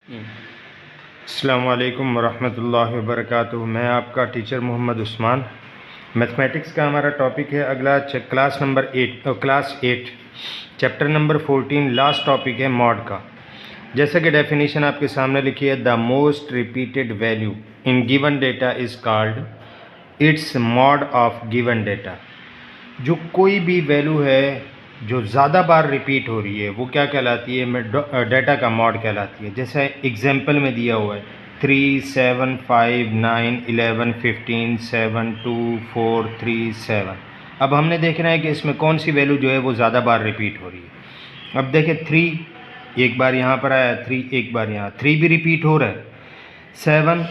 अस्सलामु अलैकुम वरहमतुल्लाहि वबरकातुहू। मैं आपका टीचर मोहम्मद उस्मान। मैथमेटिक्स का हमारा टॉपिक है अगला class 8 chapter number 14 last topic है मॉड का। जैसे कि डेफिनेशन आपके सामने लिखी है, the most repeated value in given data is called its mod of given data. जो कोई भी वैल्यू है जो ज़्यादा बार रिपीट हो रही है वो क्या कहलाती है? डेटा का मॉड कहलाती है। जैसे एग्जांपल में दिया हुआ है 3, 7, 5, 9, 11, 15, 7, 2, 4, 3, 7। अब हमने देखना है कि इसमें कौन सी वैल्यू जो है वो ज़्यादा बार रिपीट हो रही है। अब देखें 3 एक बार यहाँ पर आया, 3 एक बार यहाँ, 3 भी रिपीट हो रहा है। 7,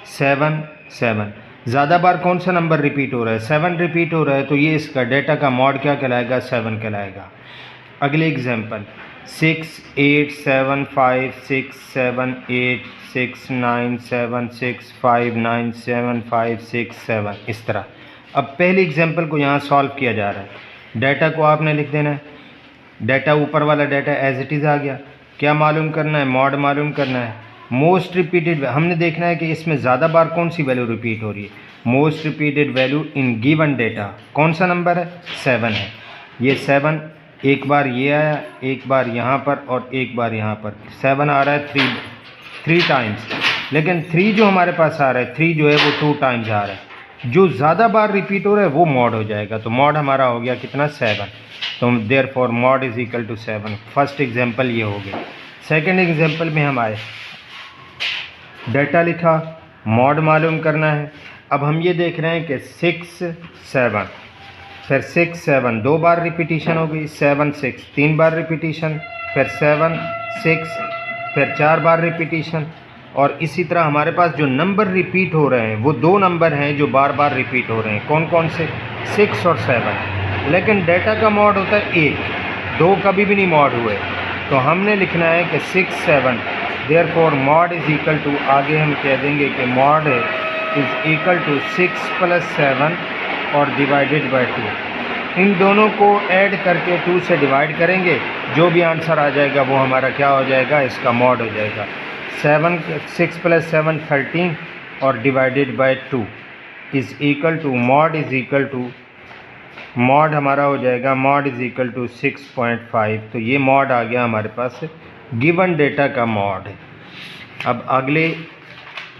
7, 7 ज़्यादा बार कौन सा नंबर रिपीट हो रहा है? 7 रिपीट हो रहा है, तो ये इसका डेटा का मॉड क्या कहलाएगा? 7 कहलाएगा। अगले एग्जांपल 6, 8, 7, 5, 6, 7, 8, 6, 9, 7, 6, 5, 9, 7, 5, 6, 7 इस तरह। अब पहले एग्जांपल को यहाँ सॉल्व किया जा रहा है। डाटा को आपने लिख देना है, डाटा ऊपर वाला डाटा एज इट इज़ आ गया। क्या मालूम करना है? मॉड मालूम करना है। मोस्ट रिपीटेड हमने देखना है कि इसमें ज़्यादा बार कौन सी वैल्यू रिपीट हो रही है। Most repeated value in given data कौन सा नंबर है? 7 है। ये 7 एक बार ये आया, एक बार यहाँ पर और एक बार यहाँ पर। 7 आ रहा है 3 टाइम्स, लेकिन 3 जो हमारे पास आ रहा है 3 जो है वो 2 टाइम्स आ रहा है। जो ज़्यादा बार रिपीट हो रहा है वो मॉड हो जाएगा। तो मॉड हमारा हो गया कितना? 7। तो therefore mode is equal to 7। First example ये हो गया। सेकेंड एग्जाम्पल में हम आए, डाटा लिखा, मॉड मालूम करना है। अब हम ये देख रहे हैं कि 6, 7, फिर 6, 7 2 बार रिपीटिशन हो गई, 7, 6 3 बार रिपीटिशन, फिर 7, 6 फिर 4 बार रिपीटिशन। और इसी तरह हमारे पास जो नंबर रिपीट हो रहे हैं वो 2 नंबर हैं जो बार बार रिपीट हो रहे हैं। कौन कौन से? 6 और 7। लेकिन डाटा का मॉड होता है 1, 2 कभी भी नहीं मॉड हुए। तो हमने लिखना है कि 6, 7 therefore mode is equal to, आगे हम कह देंगे कि मॉड इज़ इक्वल टू 6 + 7 और डिवाइडेड बाय 2। इन दोनों को ऐड करके 2 से डिवाइड करेंगे, जो भी आंसर आ जाएगा वो हमारा क्या हो जाएगा? इसका मॉड हो जाएगा। 6 + 7 13 और divided by 2 is equal to mode is equal to, mode हमारा हो जाएगा मॉड इज़ इक्वल टू 6.5। तो ये मॉड आ गया हमारे पास, गिवन डेटा का मॉड है। अब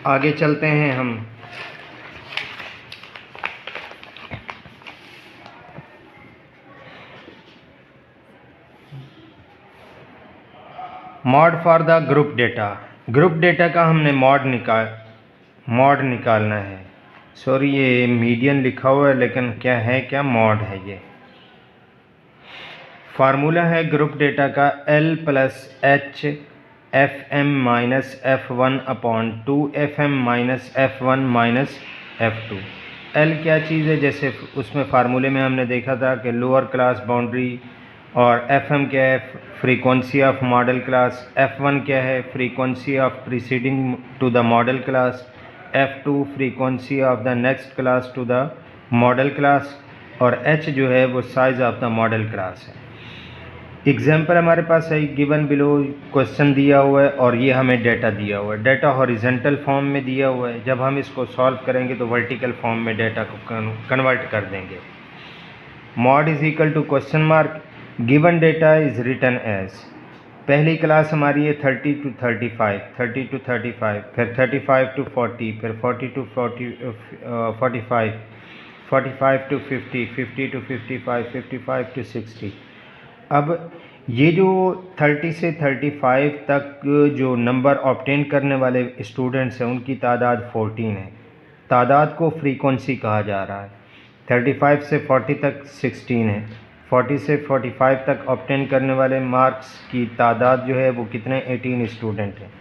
आगे चलते हैं हम। Mod for the group data. Group data का हमने मॉड निकालना है। सॉरी ये मीडियन लिखा हुआ है, लेकिन क्या मॉड है ये। फार्मूला है ग्रुप डेटा का L + H FM - F1/2 FM - F1 - F2। L क्या चीज़ है? जैसे उसमें फार्मूले में हमने देखा था कि लोअर क्लास बाउंड्री, और FM क्या है? Frequency of model class. F1 क्या है? Frequency of preceding to the modal class. F2 frequency of the next class to the modal class. और H जो है वो size of the modal class है। एग्जाम्पल हमारे पास है गिवन बिलो, क्वेश्चन दिया हुआ है और ये हमें डाटा दिया हुआ है। डाटा हॉरिजेंटल फॉर्म में दिया हुआ है। जब हम इसको सॉल्व करेंगे तो वर्टिकल फॉर्म में डाटा को कन्वर्ट कर देंगे। Mode is equal to question mark, given data is written as. पहली क्लास हमारी है 30 to 35, 30 to 35, फिर 35 to 40, फिर 40 to 45, 45 to 50, 50 to 55, 55 to 60। अब ये जो 30 से 35 तक जो नंबर ऑब्टेन करने वाले स्टूडेंट्स हैं उनकी तादाद 14 है। तादाद को फ्रीक्वेंसी कहा जा रहा है। 35 से 40 तक 16 है। 40 से 45 तक ऑब्टेन करने वाले मार्क्स की तादाद जो है वो कितने? 18 स्टूडेंट हैं।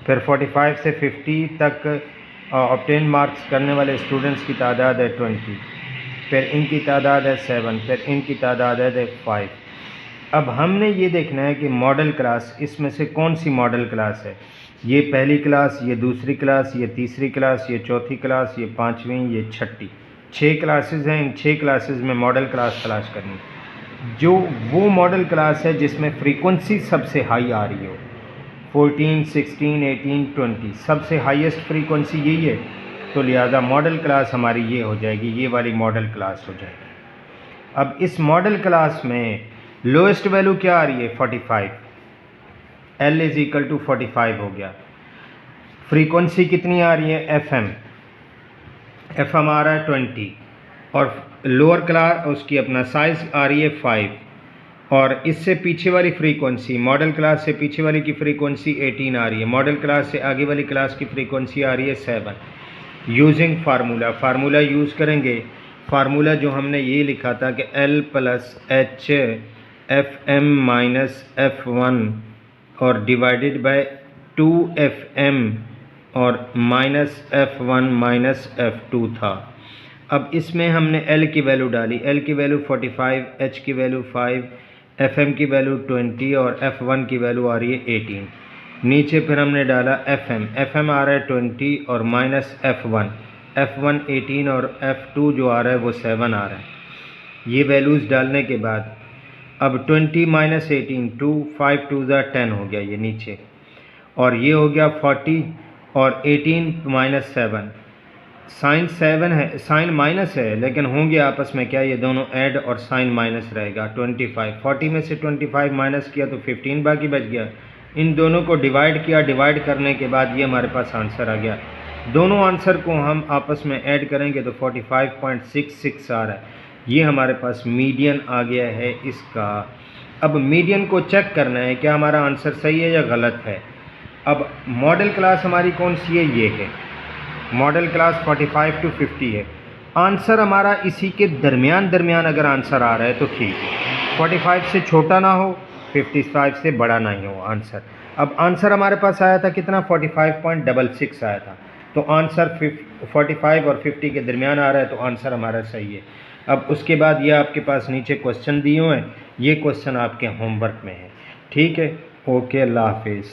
फिर 45 से 50 तक ऑब्टेन मार्क्स करने वाले स्टूडेंट्स की तादाद है 20। फिर इनकी तादाद है 7, फिर इनकी तादाद है 5। अब हमने ये देखना है कि मॉडल क्लास, इसमें से कौन सी मॉडल क्लास है? ये पहली क्लास, ये दूसरी क्लास, ये तीसरी क्लास, ये चौथी क्लास, ये पाँचवीं, ये छठी। 6 क्लासेस हैं। इन 6 क्लासेस में मॉडल क्लास तलाश करनी जो वो मॉडल क्लास है जिसमें फ्रीक्वेंसी सबसे हाई आ रही हो। 14, 16, 18, 20 सबसे हाईएस्ट फ्रीक्वेंसी यही है, तो लिहाजा मॉडल क्लास हमारी ये हो जाएगी, ये वाली मॉडल क्लास हो जाएगी। अब इस मॉडल क्लास में लोएस्ट वैल्यू क्या आ रही है 45, L इज इक्वल टू 45 हो गया। फ्रीक्वेंसी कितनी आ रही है FM आ रहा है 20 और लोअर क्लास उसकी अपना साइज़ आ रही है 5 और इससे पीछे वाली फ्रीक्वेंसी मॉडल क्लास से पीछे वाली की फ्रीक्वेंसी 18 आ रही है, मॉडल क्लास से आगे वाली क्लास की फ्रीक्वेंसी आ रही है 7। यूजिंग फार्मूला यूज़ करेंगे। फार्मूला जो हमने ये लिखा था कि L plus H FM minus F1 और डिवाइडेड बाय 2FM और माइनस F1 माइनस F2 था। अब इसमें हमने L की वैल्यू डाली, L की वैल्यू 45, H की वैल्यू 5, FM की वैल्यू 20 और F1 की वैल्यू आ रही है 18। नीचे फिर हमने डाला FM आ रहा है 20 और माइनस F1 18 और F2 जो आ रहा है वो 7 आ रहा है। ये वैल्यूज़ डालने के बाद अब 20 माइनस 18 2, 5 2 10 हो गया ये नीचे, और ये हो गया 40 और 18 माइनस 7, साइन 7 है, साइन माइनस है लेकिन होंगे आपस में क्या, ये दोनों ऐड और साइन माइनस रहेगा। 25 40 में से 25 माइनस किया तो 15 बाकी बच गया। इन दोनों को डिवाइड किया, डिवाइड करने के बाद ये हमारे पास आंसर आ गया। दोनों आंसर को हम आपस में ऐड करेंगे तो 45.66 आ रहा है। ये हमारे पास मीडियन आ गया है इसका। अब मीडियन को चेक करना है क्या हमारा आंसर सही है या गलत है। अब मॉडल क्लास हमारी कौन सी है, ये है मॉडल क्लास 45 to 50 है। आंसर हमारा इसी के दरमियान अगर आंसर आ रहा है तो ठीक है, 45 से छोटा ना हो, 55 से बड़ा नहीं हो आंसर। अब आंसर हमारे पास आया था कितना, 45.66 आया था, तो आंसर 45 और 50 के दरमियान आ रहा है, तो आंसर हमारा सही है। अब उसके बाद ये आपके पास नीचे क्वेश्चन दिए हुए हैं, ये क्वेश्चन आपके होमवर्क में है। ठीक है, ओके, अल्लाह हाफिज़।